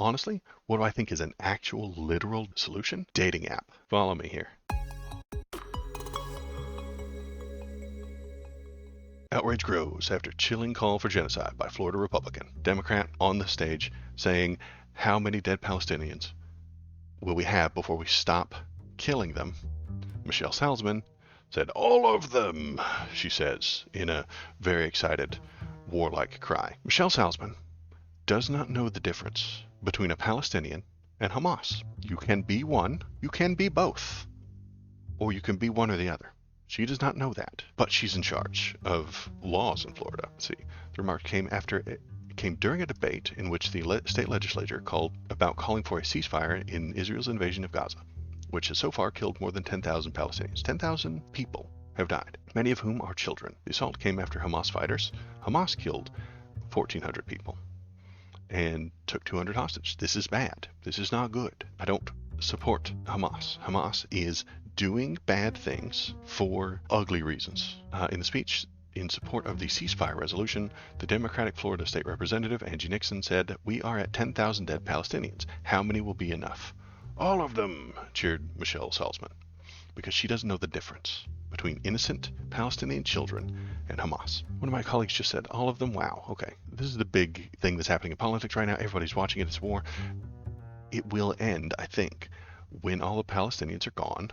Honestly, what do I think is an actual literal solution? Dating app. Follow me here. Outrage grows after chilling call for genocide by Florida Republican. Democrat on the stage saying, how many dead Palestinians will we have before we stop killing them? Michelle Salzman said, all of them, she says, in a very excited, warlike cry. Michelle Salzman does not know the difference between a Palestinian and Hamas. You can be one, you can be both, or you can be one or the other. She does not know that, but she's in charge of laws in Florida. See, the remark came during a debate in which the state legislature calling for a ceasefire in Israel's invasion of Gaza, which has so far killed more than 10,000 Palestinians. 10,000 people have died, many of whom are children. The assault came after Hamas fighters. Hamas killed 1,400 people and took 200 hostage. This is bad. This is not good. I don't support Hamas. Hamas is doing bad things for ugly reasons. In the speech in support of the ceasefire resolution, the Democratic Florida State Representative Angie Nixon said, we are at 10,000 dead Palestinians. How many will be enough? All of them, cheered Michelle Salzman, because she doesn't know the difference between innocent Palestinian children and Hamas. One of my colleagues just said, all of them? Wow, okay. This is the big thing that's happening in politics right now. Everybody's watching it. It's war. It will end, I think, when all the Palestinians are gone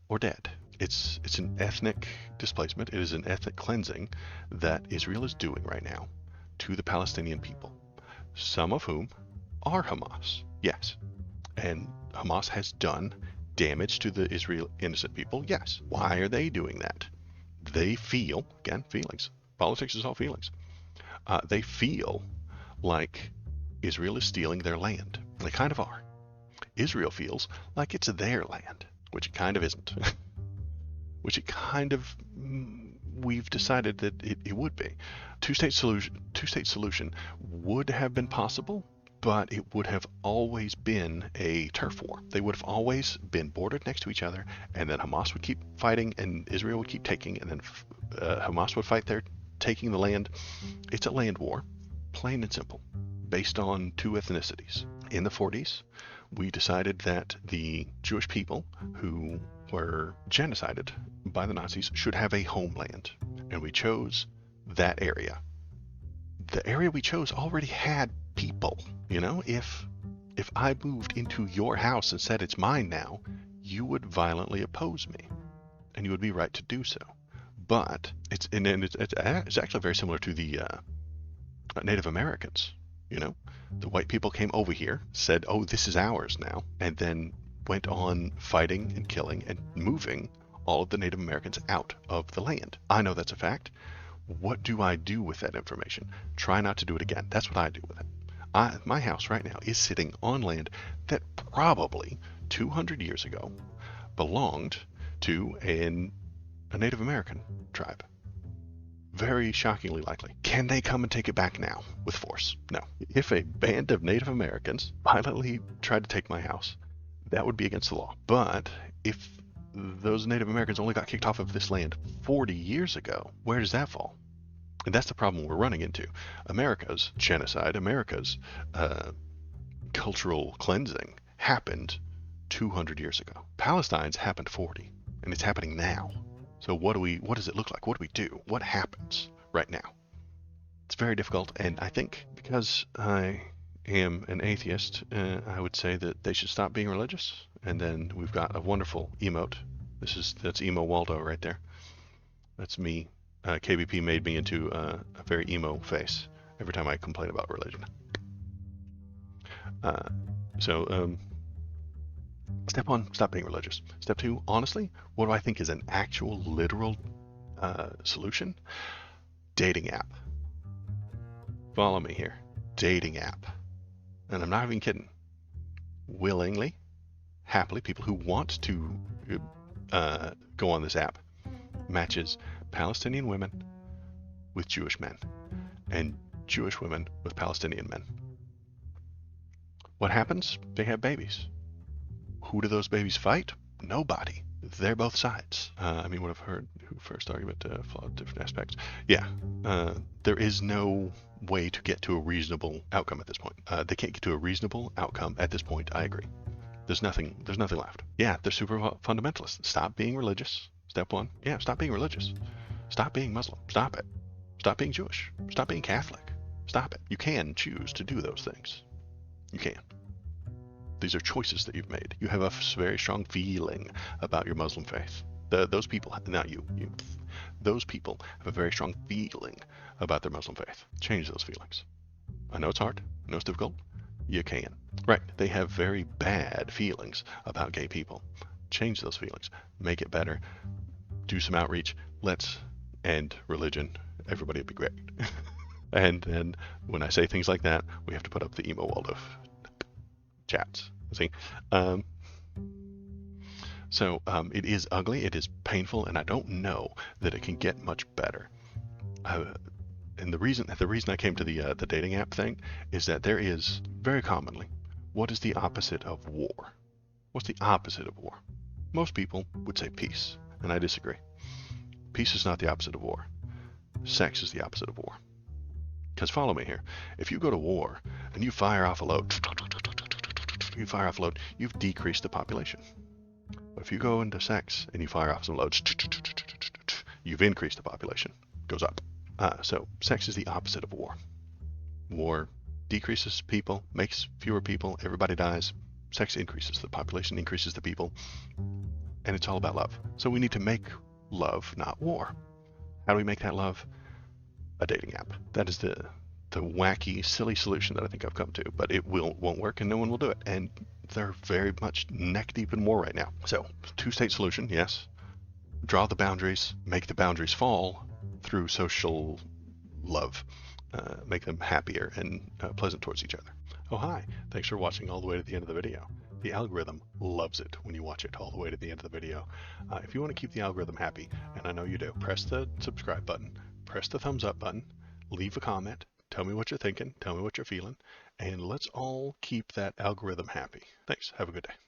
or dead. It's an ethnic displacement. It is an ethnic cleansing that Israel is doing right now to the Palestinian people, some of whom are Hamas, yes. And Hamas has done damage to the Israel innocent people, yes. Why are they doing that? They feel, again, feelings. Politics is all feelings. They feel like Israel is stealing their land. They kind of are. Israel feels like it's their land, which it kind of isn't. Which it kind of, we've decided that it would be. Two-state solution would have been possible, but it would have always been a turf war. They would have always been bordered next to each other, and then Hamas would keep fighting, and Israel would keep taking, and then Hamas would fight there, taking the land. It's a land war, plain and simple, based on two ethnicities. In the 40s, we decided that the Jewish people who were genocided by the Nazis should have a homeland, and we chose that area. The area we chose already had people. You know, if I moved into your house and said it's mine now, you would violently oppose me, and you would be right to do so. But it's actually very similar to the Native Americans. You know, the white people came over here, said, "Oh, this is ours now," and then went on fighting and killing and moving all of the Native Americans out of the land. I know that's a fact. What do I do with that information? Try not to do it again. That's what I do with it. My house right now is sitting on land that probably 200 years ago belonged to a Native American tribe. Very shockingly likely. Can they come and take it back now with force? No. If a band of Native Americans violently tried to take my house, that would be against the law. But if those Native Americans only got kicked off of this land 40 years ago, where does that fall? And that's the problem we're running into. America's genocide, America's cultural cleansing happened 200 years ago. Palestine's happened 40, and it's happening now. So what does it look like? What do we do? What happens right now? It's very difficult, and I think because I am an atheist, I would say that they should stop being religious. And then we've got a wonderful emote. That's emo Waldo right there. That's me. KBP made me into a very emo face every time I complain about religion. Step one, stop being religious. Step two, honestly, what do I think is an actual literal solution? Dating app. Follow me here. Dating app. And I'm not even kidding. Willingly, happily, people who want to go on this app matches Palestinian women with Jewish men and Jewish women with Palestinian men. What happens? They have babies. Who do those babies fight? Nobody. they're both sides. I mean, what I've heard, who first argument flawed different aspects. Yeah, there is no way to get to a reasonable outcome at this point. They can't get to a reasonable outcome at this point. I agree. There's nothing left. Yeah, they're super fundamentalists. Stop being religious. Step one. Yeah, stop being religious. Stop being Muslim. Stop it. Stop being Jewish. Stop being Catholic. Stop it. You can choose to do those things. You can. These are choices that you've made. You have a very strong feeling about your Muslim faith. Those people, not you, those people have a very strong feeling about their Muslim faith. Change those feelings. I know it's hard. I know it's difficult. You can. Right. They have very bad feelings about gay people. Change those feelings. Make it better. Do some outreach. Let's end religion. Everybody would be great. And then when I say things like that, we have to put up the emo Waldo chats. See? So it is ugly. It is painful. And I don't know that it can get much better. And the reason I came to the dating app thing is that there is very commonly, what is the opposite of war? What's the opposite of war? Most people would say peace, and I disagree. Peace is not the opposite of war. Sex is the opposite of war. Because follow me here. If you go to war and you fire off a load, you've decreased the population. But if you go into sex and you fire off some loads, you've increased the population. Goes up. So sex is the opposite of war. War decreases people, makes fewer people, everybody dies. Sex increases the population, increases the people, and it's all about love. So we need to make love, not war. How do we make that love? A dating app. That is the wacky, silly solution that I think I've come to, but it won't work and no one will do it. And they're very much neck deep in war right now. So, two-state solution, yes. Draw the boundaries, make the boundaries fall through social love. Make them happier and pleasant towards each other. Oh, hi. Thanks for watching all the way to the end of the video. The algorithm loves it when you watch it all the way to the end of the video. If you want to keep the algorithm happy, and I know you do, press the subscribe button, press the thumbs up button, leave a comment, tell me what you're thinking, tell me what you're feeling, and let's all keep that algorithm happy. Thanks. Have a good day.